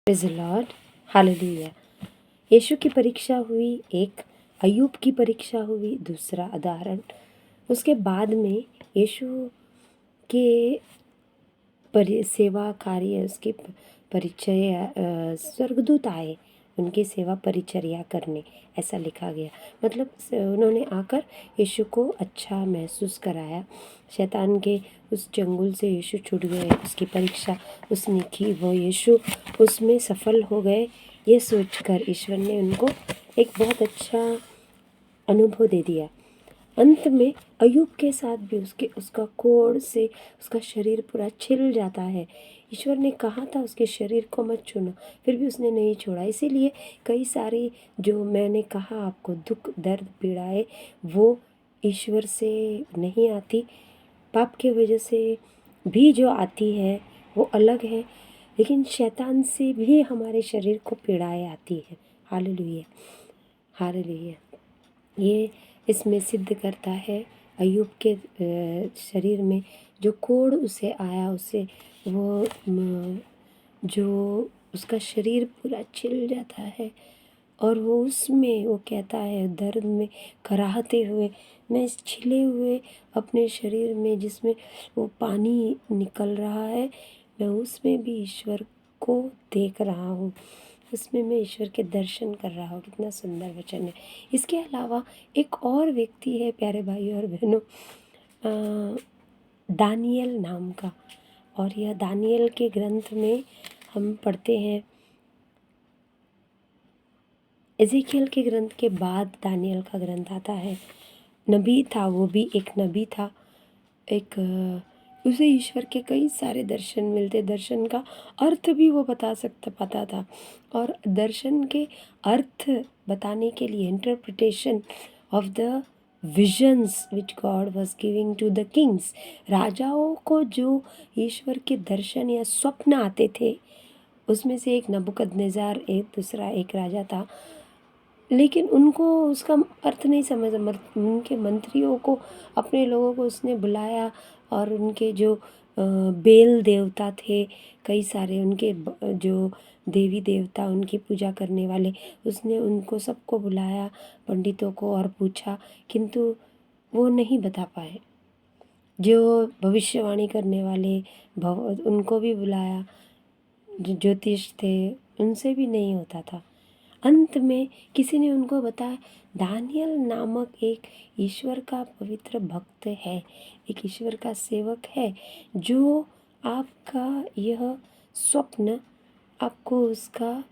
Praise the lord, hallelujah. यीशु की परीक्षा हुई एक, अय्यूब की परीक्षा हुई दूसरा उदाहरण। उसके बाद में यीशु के सेवा कार्य, उसके परिचय, स्वर्गदूत आए उनकी सेवा परिचर्या करने, ऐसा लिखा गया। मतलब उन्होंने आकर यीशु को अच्छा महसूस कराया। शैतान के उस चंगुल से यीशु छूट गए, उसकी परीक्षा उसने की, वो यीशु उसमें सफल हो गए। ये सोचकर ईश्वर ने उनको एक बहुत अच्छा अनुभव दे दिया। अंत में अय्यूब के साथ भी उसका कोढ़ से उसका शरीर पूरा छिल जाता है। ईश्वर ने कहा था उसके शरीर को मत छूना, फिर भी उसने नहीं छोड़ा। इसीलिए कई सारी, जो मैंने कहा आपको, दुख दर्द पीड़ाएं, वो ईश्वर से नहीं आती, पाप की वजह से भी जो आती है वो अलग है, लेकिन शैतान से भी हमारे शरीर को पीड़ाएं आती है। Hallelujah, hallelujah. ये इसमें सिद्ध करता है अय्यूब के शरीर में जो कोढ़ उसे आया, उसे वो जो उसका शरीर पूरा छिल जाता है, और वो उसमें वो कहता है दर्द में कराहते हुए, मैं इस छिले हुए अपने शरीर में जिसमें वो पानी निकल रहा है, मैं उसमें भी ईश्वर को देख रहा हूँ, उसमें मैं ईश्वर के दर्शन कर रहा हूँ। कितना सुंदर वचन है। इसके अलावा एक और व्यक्ति है प्यारे भाइयों और बहनों, दानियल नाम का। और यह दानियल के ग्रंथ में हम पढ़ते हैं, एजेकियल के ग्रंथ के बाद दानियल का ग्रंथ आता है। नबी था, वो भी एक नबी था। एक उसे ईश्वर के कई सारे दर्शन मिलते, दर्शन का अर्थ भी वो पता था। और दर्शन के अर्थ बताने के लिए, interpretation of the visions which God was giving to the kings, राजाओं को जो ईश्वर के दर्शन या स्वप्न आते थे, उसमें से एक नबूकदनेस्जार, एक दूसरा एक राजा था, लेकिन उनको उसका अर्थ नहीं समझ। उनके मंत्रियों को, अपने लोगों को उसने बुलाया, और उनके जो बेल देवता थे कई सारे, उनके जो देवी देवता, उनकी पूजा करने वाले, उसने उनको सबको बुलाया, पंडितों को, और पूछा, किंतु वो नहीं बता पाए। जो भविष्यवाणी करने वाले उनको भी बुलाया, जो ज्योतिष थे उनसे भी नहीं होता था। अंत में किसी ने उनको बताया, दानियल नामक एक ईश्वर का पवित्र भक्त है, एक ईश्वर का सेवक है, जो आपका यह स्वप्न, आपको उसका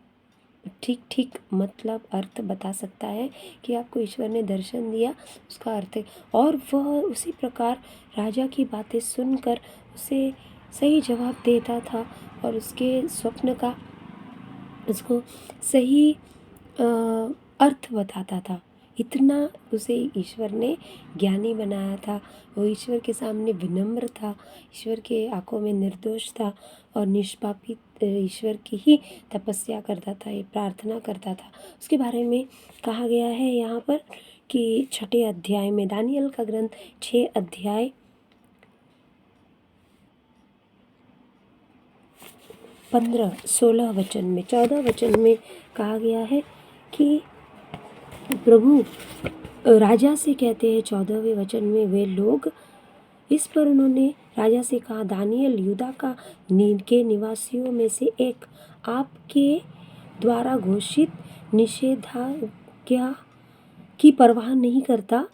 ठीक ठीक मतलब अर्थ बता सकता है, कि आपको ईश्वर ने दर्शन दिया, उसका अर्थ है। और वह उसी प्रकार राजा की बातें सुनकर उसे सही जवाब देता था, और उसके स्वप्न का उसको सही अर्थ बताता था। इतना उसे ईश्वर ने ज्ञानी बनाया था। वो ईश्वर के सामने विनम्र था, ईश्वर के आंखों में निर्दोष था, और निष्पापित ईश्वर की ही तपस्या करता था, ये प्रार्थना करता था। उसके बारे में कहा गया है यहाँ पर कि 6 अध्याय में, दानियल का ग्रंथ 6 अध्याय 15-16 वचन में, 14 वचन में कहा गया है कि प्रभु राजा से कहते हैं, 14वें वचन में, वे लोग इस पर उन्होंने राजा से कहा, दानियल यूदा का के निवासियों में से एक, आपके द्वारा घोषित निषेधाज्ञा की परवाह नहीं करता,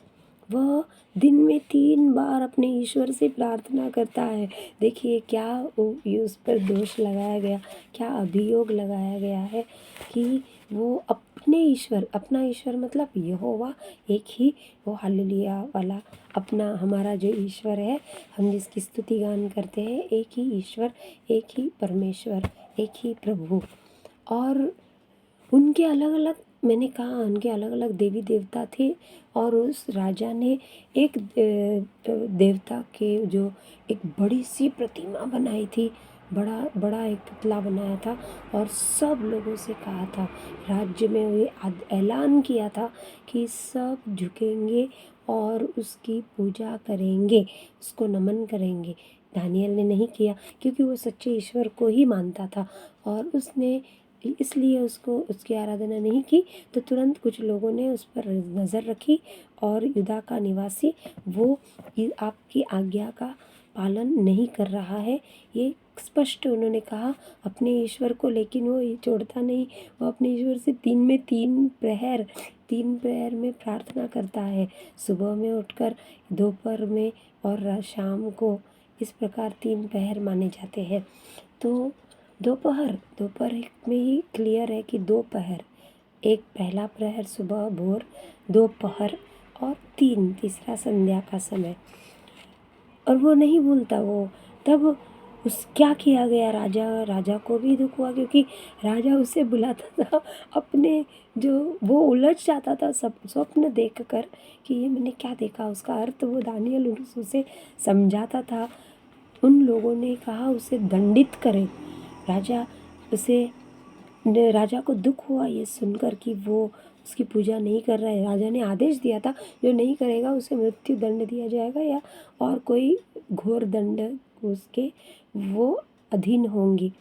वह दिन में 3 बार अपने ईश्वर से प्रार्थना करता है। देखिए क्या उस पर दोष लगाया गया, क्या अभियोग लगाया गया है, कि वो अपने ईश्वर, अपना ईश्वर मतलब यहोवा एक ही, वो हालेलुया वाला अपना, हमारा जो ईश्वर है, हम जिसकी स्तुति गान करते हैं, एक ही ईश्वर, एक ही परमेश्वर, एक ही प्रभु। और उनके अलग अलग, मैंने कहा उनके अलग अलग देवी देवता थे, और उस राजा ने एक देवता के जो एक बड़ी सी प्रतिमा बनाई थी, बड़ा बड़ा एक पुतला बनाया था, और सब लोगों से कहा था, राज्य में हुए ऐलान किया था कि सब झुकेंगे और उसकी पूजा करेंगे, उसको नमन करेंगे। दानियल ने नहीं किया, क्योंकि वो सच्चे ईश्वर को ही मानता था, और उसने इसलिए उसको उसकी आराधना नहीं की। तो तुरंत कुछ लोगों ने उस पर नज़र रखी और युदा का निवासी वो आपकी आज्ञा का पालन नहीं कर रहा है, ये स्पष्ट उन्होंने कहा अपने ईश्वर को। लेकिन वो छोड़ता नहीं, वो अपने ईश्वर से तीन प्रहर में प्रार्थना करता है, सुबह में उठकर, दोपहर में और शाम को। इस प्रकार 3 पहर माने जाते हैं। तो दोपहर में ही क्लियर है कि 2 पहर, एक पहला प्रहर सुबह भोर, दोपहर और तीसरा संध्या का समय। और वो नहीं भूलता वो। तब क्या किया गया, राजा को भी दुख हुआ, क्योंकि राजा उसे बुलाता था अपने, जो वो उलझ जाता था सब स्वप्न देख कर कि ये मैंने क्या देखा, उसका अर्थ वो दानियल उसे समझाता था। उन लोगों ने कहा उसे दंडित करें। राजा को दुख हुआ ये सुनकर कि वो उसकी पूजा नहीं कर रहा है। राजा ने आदेश दिया था जो नहीं करेगा उसे मृत्यु दंड दिया जाएगा या और कोई घोर दंड उसके वो अधीन होंगी।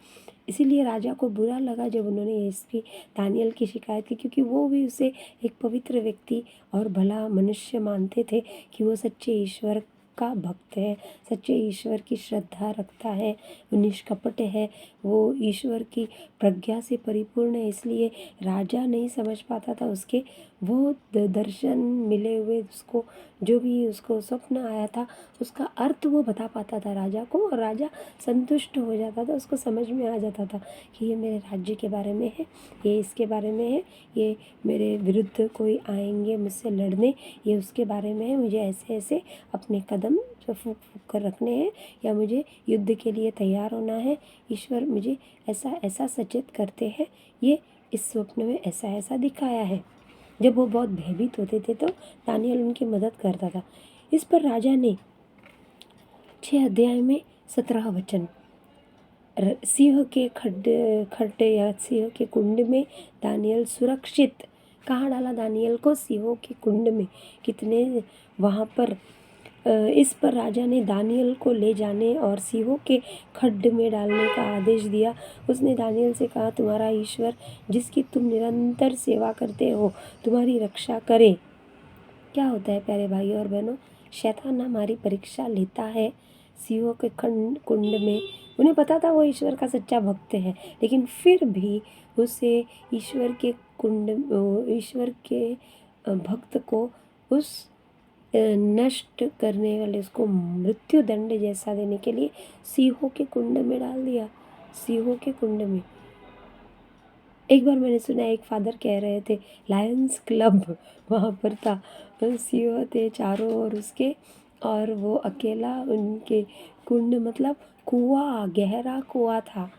इसीलिए राजा को बुरा लगा जब उन्होंने इसकी दानियल की शिकायत की, क्योंकि वो भी उसे एक पवित्र व्यक्ति और भला मनुष्य मानते थे कि वो सच्चे ईश्वर का भक्त है, सच्चे ईश्वर की श्रद्धा रखता है, वो निष्कपट है, वो ईश्वर की प्रज्ञा से परिपूर्ण है। इसलिए राजा नहीं समझ पाता था उसके वो दर्शन मिले हुए, उसको जो भी उसको स्वप्न आया था उसका अर्थ वो बता पाता था राजा को, और राजा संतुष्ट हो जाता था, उसको समझ में आ जाता था कि ये मेरे राज्य के बारे में है, ये इसके बारे में है, ये मेरे विरुद्ध कोई आएंगे मुझसे लड़ने, ये उसके बारे में है, मुझे ऐसे ऐसे अपने कदम जो फूक फूक कर रखने हैं या मुझे युद्ध के लिए तैयार होना है। ईश्वर मुझे ऐसा ऐसा सचेत करते हैं, ये इस स्वप्न में ऐसा ऐसा दिखाया है। जब वो बहुत भयभीत होते थे तो दानियल उनकी मदद करता था। इस पर राजा ने 6 अध्याय में 17 वचन, सिंह के खड्डे या सिंह के कुंड में दानियल सुरक्षित। कहाँ डाला दानियल को? सिंहों के कुंड में। कितने वहाँ पर इस पर राजा ने दानियल को ले जाने और सिंहों के खड्ड में डालने का आदेश दिया। उसने दानियल से कहा, तुम्हारा ईश्वर जिसकी तुम निरंतर सेवा करते हो तुम्हारी रक्षा करे। क्या होता है प्यारे भाई और बहनों, शैतान हमारी परीक्षा लेता है सिंहों के कुंड में। उन्हें पता था वो ईश्वर का सच्चा भक्त है, लेकिन फिर भी उसे ईश्वर के भक्त को उस नष्ट करने वाले, उसको मृत्यु दंड जैसा देने के लिए सिंहों के कुंड में डाल दिया। सिंहों के कुंड में। एक बार मैंने सुना एक फादर कह रहे थे लायंस क्लब वहाँ पर था, सिंह थे चारों ओर उसके, और वो अकेला उनके कुंड, मतलब कुआं, गहरा कुआं था,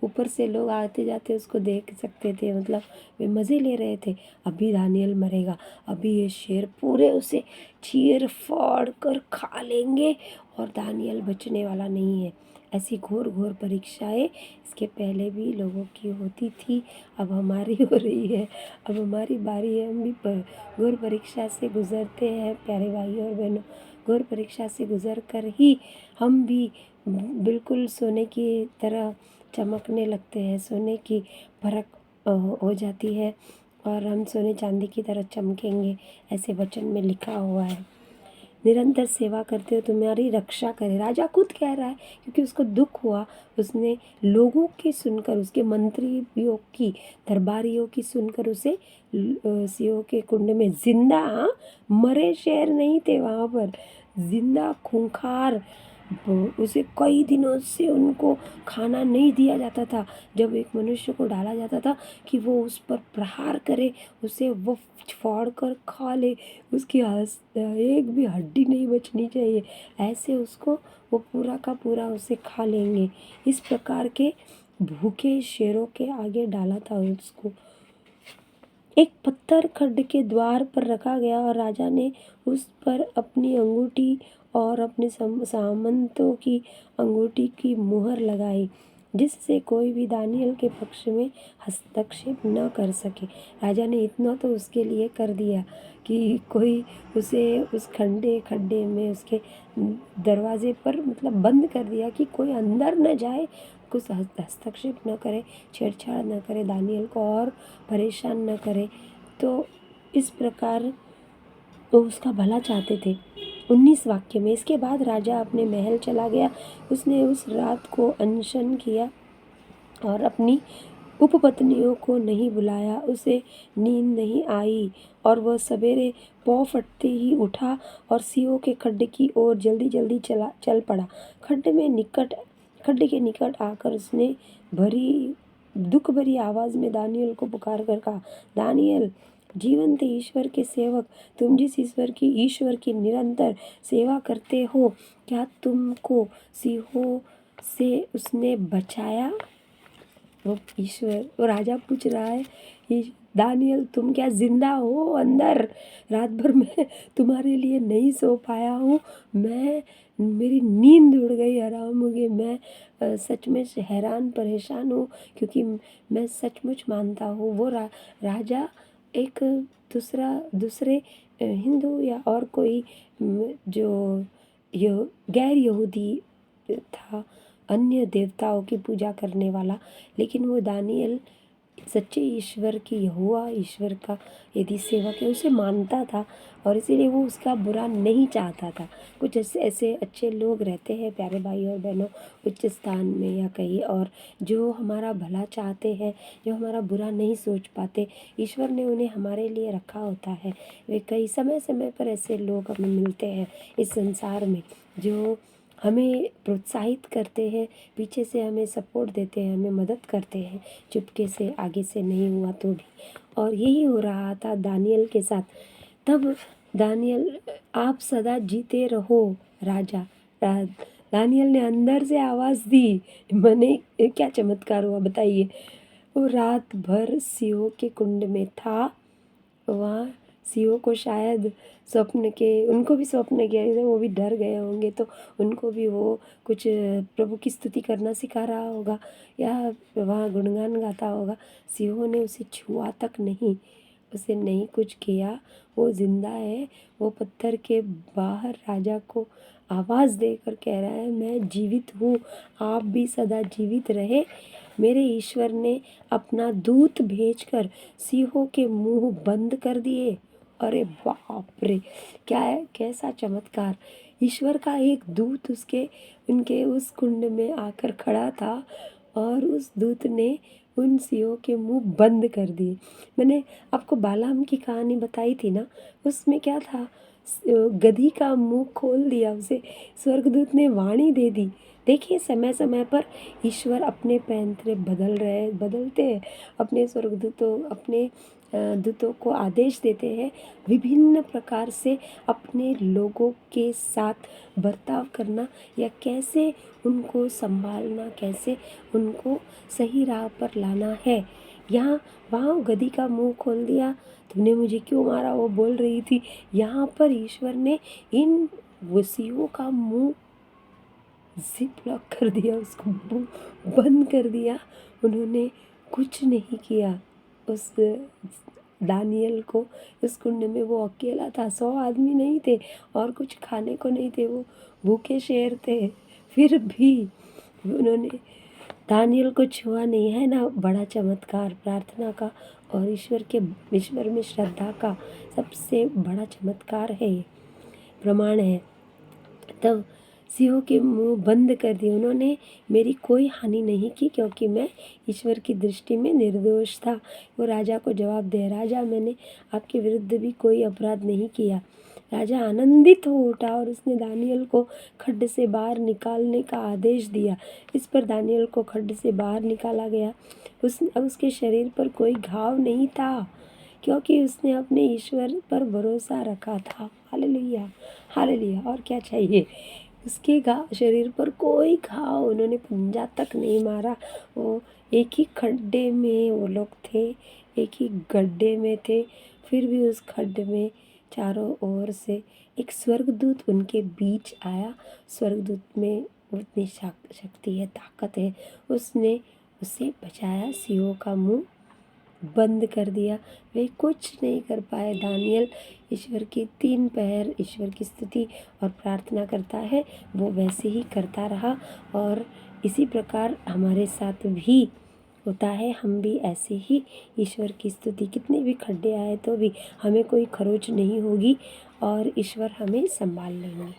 ऊपर से लोग आते जाते उसको देख सकते थे। मतलब वे मज़े ले रहे थे, अभी दानियल मरेगा, अभी ये शेर पूरे उसे चीर फाड़ कर खा लेंगे और दानियल बचने वाला नहीं है। ऐसी घोर घोर परीक्षाएं इसके पहले भी लोगों की होती थी, अब हमारी हो रही है, अब हमारी बारी है। हम भी घोर परीक्षा से गुजरते हैं प्यारे भाई और बहनों। घोर परीक्षा से गुजर कर ही हम भी बिल्कुल सोने की तरह चमकने लगते हैं, सोने की परख हो जाती है और हम सोने चांदी की तरह चमकेंगे, ऐसे वचन में लिखा हुआ है। निरंतर सेवा करते हो तुम्हारी रक्षा करे, राजा खुद कह रहा है, क्योंकि उसको दुख हुआ। उसने लोगों की सुनकर, उसके मंत्रियों की, दरबारियों की सुनकर उसे सिंहों के कुंड में जिंदा, मरे शेर नहीं थे वहाँ पर, जिंदा खूंखार, उसे कई दिनों से उनको खाना नहीं दिया जाता था। जब एक मनुष्य को डाला जाता था कि वो उस पर प्रहार करे, उसे वो फाड़ कर खा ले, उसकी एक भी हड्डी नहीं बचनी चाहिए, ऐसे उसको वो पूरा का पूरा उसे खा लेंगे। इस प्रकार के भूखे शेरों के आगे डाला था उसको। एक पत्थर खड्ड के द्वार पर रखा गया और राजा ने उस पर अपनी अंगूठी और अपने सामंतों की अंगूठी की मुहर लगाई, जिससे कोई भी दानियल के पक्ष में हस्तक्षेप न कर सके। राजा ने इतना तो उसके लिए कर दिया कि कोई उसे उस खड्डे में उसके दरवाजे पर मतलब बंद कर दिया कि कोई अंदर न जाए, कुछ हस्तक्षेप न करे, छेड़छाड़ न करे, दानियल को और परेशान न करे। तो इस प्रकार वो उसका भला चाहते थे। 19 वाक्य में इसके बाद राजा अपने महल चला गया। उसने उस रात को अनशन किया और अपनी उपपत्नियों को नहीं बुलाया। उसे नींद नहीं आई और वह सवेरे पौ फटते ही उठा और सियों के खड्डे की ओर जल्दी जल्दी चल पड़ा। खड्डे के निकट आकर उसने दुख भरी आवाज़ में दानियल को पुकार कर कहा, दानियल, जीवंत ईश्वर के सेवक, तुम जिस ईश्वर की निरंतर सेवा करते हो, क्या तुमको सिंहों से उसने बचाया? वो राजा पूछ रहा है, दानियल, तुम क्या जिंदा हो अंदर? रात भर मैं तुम्हारे लिए नहीं सो पाया हूँ। मेरी नींद उड़ गई, आराम हो गई। मैं सचमुच हैरान परेशान हूँ, क्योंकि मैं सचमुच मानता हूँ वो राजा एक दूसरे हिंदू या और कोई जो गैर यहूदी था, अन्य देवताओं की पूजा करने वाला, लेकिन वो दानियल सच्चे ईश्वर की, यहोवा ईश्वर का यदि सेवक है, उसे मानता था और इसीलिए वो उसका बुरा नहीं चाहता था। कुछ ऐसे अच्छे लोग रहते हैं प्यारे भाई और बहनों, उच्च स्थान में या कहीं और, जो हमारा भला चाहते हैं, जो हमारा बुरा नहीं सोच पाते। ईश्वर ने उन्हें हमारे लिए रखा होता है। वे कई समय समय पर ऐसे लोग हमें मिलते हैं इस संसार में, जो हमें प्रोत्साहित करते हैं, पीछे से हमें सपोर्ट देते हैं, हमें मदद करते हैं, चुपके से, आगे से नहीं हुआ तो भी। और यही हो रहा था दानियल के साथ। तब दानियल, आप सदा जीते रहो राजा। दानियल ने अंदर से आवाज़ दी। मैंने क्या चमत्कार हुआ बताइए। वो रात भर सिंहों के कुंड में था। वहाँ सिंहों को शायद उनको भी स्वप्न किया, वो भी डर गए होंगे, तो उनको भी वो कुछ प्रभु की स्तुति करना सिखा रहा होगा या वहाँ गुणगान गाता होगा। सिंहों ने उसे छुआ तक नहीं, उसे नहीं कुछ किया। वो जिंदा है। वो पत्थर के बाहर राजा को आवाज़ देकर कह रहा है, मैं जीवित हूँ, आप भी सदा जीवित रहे। मेरे ईश्वर ने अपना दूत भेजकर सिंहों के मुंह बंद कर दिए। अरे बाप रे, क्या है, कैसा चमत्कार। ईश्वर का एक दूत उनके उस कुंड में आकर खड़ा था और उस दूत ने उन सिंहों के मुंह बंद कर दिए। मैंने आपको बालाम की कहानी बताई थी ना, उसमें क्या था, गधी का मुंह खोल दिया, उसे स्वर्गदूत ने वाणी दे दी। देखिए, समय समय पर ईश्वर अपने पैंतरे बदलते हैं, अपने अपने दूतों को आदेश देते हैं विभिन्न प्रकार से अपने लोगों के साथ बर्ताव करना, या कैसे उनको संभालना, कैसे उनको सही राह पर लाना है। वहाँ गधी का मुंह खोल दिया, तुमने मुझे क्यों मारा, वो बोल रही थी। यहाँ पर ईश्वर ने इन वसीयों का मुंह जिप लॉक कर दिया, उसको बंद कर दिया। उन्होंने कुछ नहीं किया उस दानियल को। उस कुंड में वो अकेला था, 100 आदमी नहीं थे और कुछ खाने को नहीं थे, वो भूखे शेर थे। फिर भी उन्होंने दानियल को छुआ नहीं। है ना बड़ा चमत्कार प्रार्थना का और ईश्वर में श्रद्धा का सबसे बड़ा चमत्कार है, ये प्रमाण है। तब सिंहों के मुंह बंद कर दिए। उन्होंने मेरी कोई हानि नहीं की, क्योंकि मैं ईश्वर की दृष्टि में निर्दोष था। वो राजा को जवाब दे, राजा, मैंने आपके विरुद्ध भी कोई अपराध नहीं किया। राजा आनंदित हो उठा और उसने दानियल को खड्ड से बाहर निकालने का आदेश दिया। इस पर दानियल को खड्ड से बाहर निकाला गया। उसके शरीर पर कोई घाव नहीं था, क्योंकि उसने अपने ईश्वर पर भरोसा रखा था। Hallelujah, hallelujah. और क्या चाहिए। उसके शरीर पर कोई घाव, उन्होंने पंजा तक नहीं मारा। वो एक ही खड्डे में वो लोग थे, एक ही गड्ढे में थे, फिर भी उस खड्डे में चारों ओर से एक स्वर्गदूत उनके बीच आया। स्वर्गदूत में उतनी शक्ति है, ताकत है, उसने उसे बचाया, सिंहों का मुंह बंद कर दिया, वे कुछ नहीं कर पाए। दानियल ईश्वर की 3 पहर ईश्वर की स्तुति और प्रार्थना करता है, वो वैसे ही करता रहा और इसी प्रकार हमारे साथ भी होता है। हम भी ऐसे ही ईश्वर की स्तुति, कितने भी खड्डे आए तो भी हमें कोई खरोच नहीं होगी और ईश्वर हमें संभाल लेंगे।